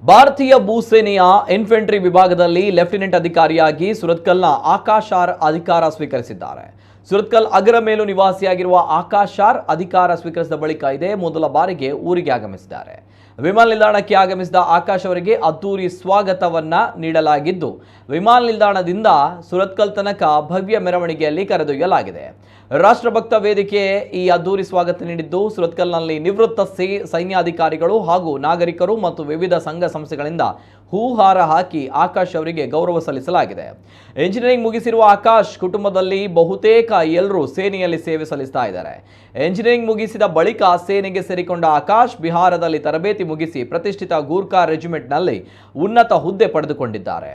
ಭಾರತೀಯ ಭೂಸೇನೆಯ ಇನ್ಫೆಂಟ್ರಿ ವಿಭಾಗದಲ್ಲಿ ಲೆಫ್ಟಿನೆಂಟ್ ಅಧಿಕಾರಿಯಾಗಿ ಸುರತ್ಕಲ್ನ ಆಕಾಶ್ ಆರ್ ಅಧಿಕಾರ ಸ್ವೀಕರಿಸಿದ್ದಾರೆ. ಸುರತ್ಕಲ್ ಅಗರ ಮೇಲು ನಿವಾಸಿಯಾಗಿರುವ ಆಕಾಶ್ ಆರ್ ಅಧಿಕಾರ ಸ್ವೀಕರಿಸಿದ ಬಳಿಕ ಇದೇ ಮೊದಲ ಬಾರಿಗೆ ಊರಿಗೆ ಆಗಮಿಸಿದ್ದಾರೆ. ವಿಮಾನ ನಿಲ್ದಾಣಕ್ಕೆ ಆಗಮಿಸಿದ ಆಕಾಶ್ ಅವರಿಗೆ ಅದ್ದೂರಿ ಸ್ವಾಗತವನ್ನ ನೀಡಲಾಗಿದ್ದು, ವಿಮಾನ ನಿಲ್ದಾಣದಿಂದ ಸುರತ್ಕಲ್ ತನಕ ಭವ್ಯ ಮೆರವಣಿಗೆಯಲ್ಲಿ ಕರೆದೊಯ್ಯಲಾಗಿದೆ. ರಾಷ್ಟ್ರಭಕ್ತ ವೇದಿಕೆ ಈ ಅದ್ದೂರಿ ಸ್ವಾಗತ ನೀಡಿದ್ದು, ಸುರತ್ಕಲ್ನಲ್ಲಿ ನಿವೃತ್ತ ಸೈನ್ಯಾಧಿಕಾರಿಗಳು ಹಾಗೂ ನಾಗರಿಕರು ಮತ್ತು ವಿವಿಧ ಸಂಘ ಸಂಸ್ಥೆಗಳಿಂದ ಹೂಹಾರ ಹಾಕಿ ಆಕಾಶ್ ಅವರಿಗೆ ಗೌರವ ಸಲ್ಲಿಸಲಾಗಿದೆ. ಎಂಜಿನಿಯರಿಂಗ್ ಮುಗಿಸಿರುವ ಆಕಾಶ್ ಕುಟುಂಬದಲ್ಲಿ ಬಹುತೇಕ ಎಲ್ಲರೂ ಸೇನೆಯಲ್ಲಿ ಸೇವೆ ಸಲ್ಲಿಸ್ತಾ ಇದ್ದಾರೆ. ಎಂಜಿನಿಯರಿಂಗ್ ಮುಗಿಸಿದ ಬಳಿಕ ಸೇನೆಗೆ ಸೇರಿಕೊಂಡ ಆಕಾಶ್ ಬಿಹಾರದಲ್ಲಿ ತರಬೇತಿ ಮುಗಿಸಿ ಪ್ರತಿಷ್ಠಿತ ಗೂರ್ಖಾ ರೆಜಿಮೆಂಟ್ನಲ್ಲಿ ಉನ್ನತ ಹುದ್ದೆ ಪಡೆದುಕೊಂಡಿದ್ದಾರೆ.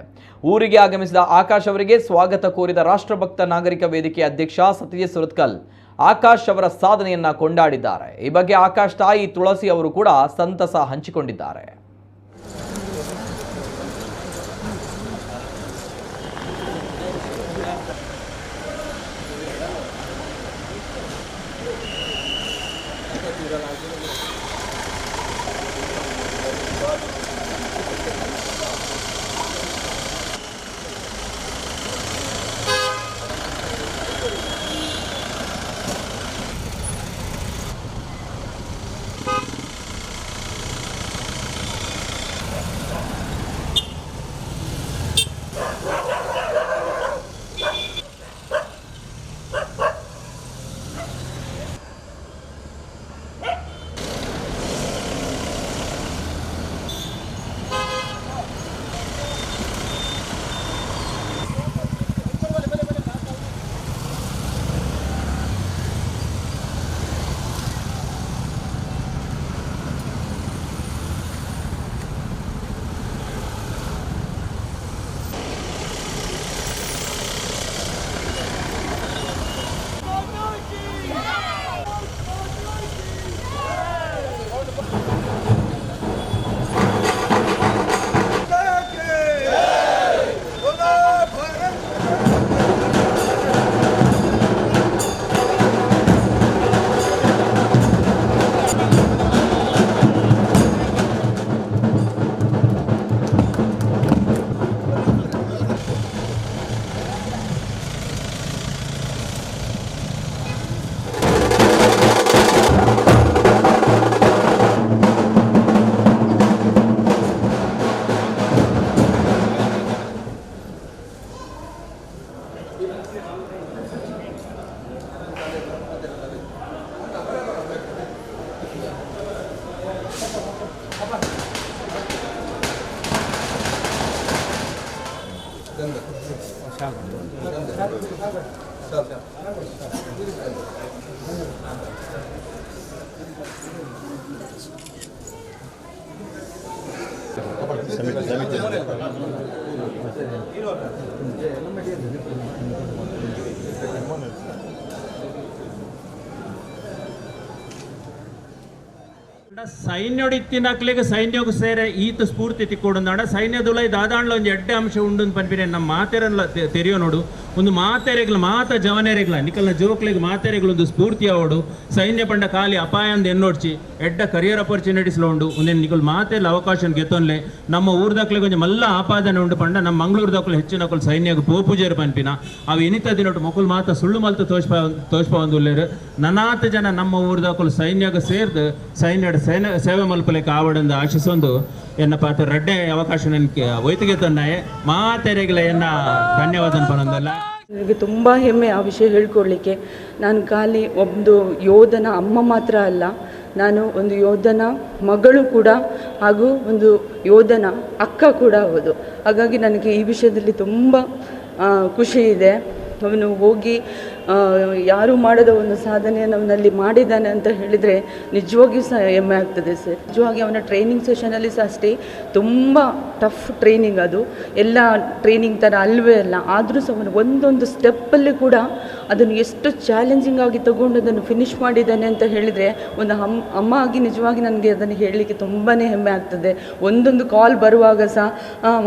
ಊರಿಗೆ ಆಗಮಿಸಿದ ಆಕಾಶ್ ಅವರಿಗೆ ಸ್ವಾಗತ ಕೋರಿದ ರಾಷ್ಟ್ರಭಕ್ತ ನಾಗರಿಕ ವೇದಿಕೆ ಅಧ್ಯಕ್ಷ ಸತೀಶ್ ಸುರತ್ಕಲ್ ಆಕಾಶ್ ಅವರ ಸಾಧನೆಯನ್ನ ಕೊಂಡಾಡಿದ್ದಾರೆ. ಈ ಬಗ್ಗೆ ಆಕಾಶ್ ತಾಯಿ ತುಳಸಿ ಅವರು ಕೂಡ ಸಂತಸ ಹಂಚಿಕೊಂಡಿದ್ದಾರೆ. ಸೈನ್ಯೋಡಿತ್ತಿನಕ್ಲಿಗೆ ಸೈನ್ಯೋಗ ಸೇರೆ ಈತ ಸ್ಫೂರ್ತಿ ತಿಕ್ಕೊಡಂದಾಡ ಸೈನ್ಯದುಲ ದಾದಾಂಡ್ಲ ಒಂದು ಎಡ್ಡೆ ಅಂಶ ಉಂಡು ಪನ್ಪಿನ ನಮ್ಮ ಮಾತೆರಲ್ಲ ತೆರೆಯೋ ನೋಡು ಒಂದು ಮಾತೆರೆಗ್ಲ ಮಾತ ಜವನೆರೆಗ್ಲ ನಿಕಲ್ನ ಜೋಕ್ಲಿಗೆ ಮಾತೆರೆಗ್ಲ ಒಂದು ಸ್ಫೂರ್ತಿ ಅವಡು ಸೈನ್ಯ ಪಂಡ ಖಾಲಿ ಅಪಾಯಂದ ಎನ್ನೋಡ್ಚಿ ಎಡ್ಡ ಕರಿಯರ್ ಅಪರ್ಚುನಿಟೀಸ್ಲ ಉಂಡು ಒಂದೇ ನಿಕಲ್ ಮಾತೆಲ್ಲ ಅವಕಾಶ ಗೆತ್ತೊನ್ಲೆ ನಮ್ಮ ಊರ್ದಾಕ್ಲಿಗೆ ಒಂದು ಮಲ್ಲ ಆಪಾದನೆ ಉಂಡು ಪಂಡ ನಮ್ಮ ಮಂಗಳೂರ್ದಾಕ್ಲು ಹೆಚ್ಚಿನಕಲ್ ಸೈನ್ಯಗ ಪೋಪೂಜೆರು ಪನ್ಪಿನ ಅವು ಎನಿತ ದಿನೊಟ್ಟು ಮಕ್ಕಳು ಮಾತ ಸುಳ್ಳು ಮಲ್ತು ತೋಷ್ಪ ಒಂದುಲ್ಲೇರು ನನಾತ ಜನ ನಮ್ಮ ಊರ್ದಾಕಲು ಸೈನ್ಯಗ ಸೇರ್ದು ಸೈನ್ಯದ ಸೇವೆ ಮಲ್ಪಲಿಕ್ಕೆ ಆವಡಂದು ಆಶಿಸೊಂದು ಎನ್ನ ಪಾತ್ರ ರಡ್ಡೆ ಅವಕಾಶ ನನಗೆ ಒಯ್ತಿಗೆ ತಂದಾಯೆ ಮಾತೆರೆಗಳ ಎನ್ನ ಧನ್ಯವಾದ ಪನೊಂದಲ್ಲ. ನನಗೆ ತುಂಬ ಹೆಮ್ಮೆ ಆ ವಿಷಯ ಹೇಳ್ಕೊಡ್ಲಿಕ್ಕೆ. ನಾನು ಖಾಲಿ ಒಂದು ಯೋಧನ ಅಮ್ಮ ಮಾತ್ರ ಅಲ್ಲ, ನಾನು ಒಂದು ಯೋಧನ ಮಗಳು ಕೂಡ ಹಾಗೂ ಒಂದು ಯೋಧನ ಅಕ್ಕ ಕೂಡ ಹೌದು. ಹಾಗಾಗಿ ನನಗೆ ಈ ವಿಷಯದಲ್ಲಿ ತುಂಬ ಖುಷಿ ಇದೆ. ಅವನು ಹೋಗಿ ಯಾರು ಮಾಡದ ಒಂದು ಸಾಧನೆಯನ್ನು ಅವನಲ್ಲಿ ಮಾಡಿದ್ದಾನೆ ಅಂತ ಹೇಳಿದರೆ ನಿಜವಾಗಿಯೂ ಸಹ ಹೆಮ್ಮೆ ಆಗ್ತದೆ ಸರ್. ನಿಜವಾಗಿ ಅವನ ಟ್ರೈನಿಂಗ್ ಸೆಷನಲ್ಲಿ ಸಹ ಅಷ್ಟೇ ತುಂಬ ಟಫ್ ಟ್ರೈನಿಂಗ್, ಅದು ಎಲ್ಲ ಟ್ರೈನಿಂಗ್ ಥರ ಅಲ್ವೇ ಅಲ್ಲ. ಆದರೂ ಸಹ ಅವನು ಒಂದೊಂದು ಸ್ಟೆಪ್ಪಲ್ಲಿ ಕೂಡ ಅದನ್ನು ಎಷ್ಟು ಚಾಲೆಂಜಿಂಗ್ ಆಗಿ ತಗೊಂಡು ಅದನ್ನು ಫಿನಿಷ್ ಮಾಡಿದ್ದಾನೆ ಅಂತ ಹೇಳಿದರೆ ಒಂದು ಅಮ್ಮ ಆಗಿ ನಿಜವಾಗಿ ನನಗೆ ಅದನ್ನು ಹೇಳಲಿಕ್ಕೆ ತುಂಬಾ ಹೆಮ್ಮೆ ಆಗ್ತದೆ. ಒಂದೊಂದು ಕಾಲ್ ಬರುವಾಗ ಸಹ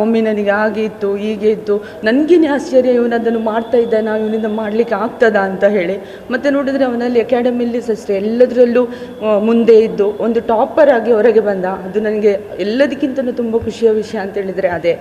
ಮಮ್ಮಿ ನನಗೆ ಹಾಗೆ ಇತ್ತು ಹೀಗೆ ಇತ್ತು, ನನಗೇನೆ ಆಶ್ಚರ್ಯ, ಇವನು ಅದನ್ನು ಮಾಡ್ತಾ ಇದ್ದಾನೆ, ಇವನಿಂದ ಮಾಡಲಿಕ್ಕೆ ಆಗ್ತದೆ ಆಗ್ತದಾ ಅಂತ ಹೇಳಿ. ಮತ್ತು ನೋಡಿದರೆ ಅವನಲ್ಲಿ ಅಕಾಡೆಮಿಯಲ್ಲಿ ಅಷ್ಟೇ ಎಲ್ಲದರಲ್ಲೂ ಮುಂದೆ ಇದ್ದು ಒಂದು ಟಾಪರ್ ಆಗಿ ಹೊರಗೆ ಬಂದ. ಅದು ನನಗೆ ಎಲ್ಲದಕ್ಕಿಂತಲೂ ತುಂಬ ಖುಷಿಯ ವಿಷಯ ಅಂತ ಹೇಳಿದರೆ ಅದೇ.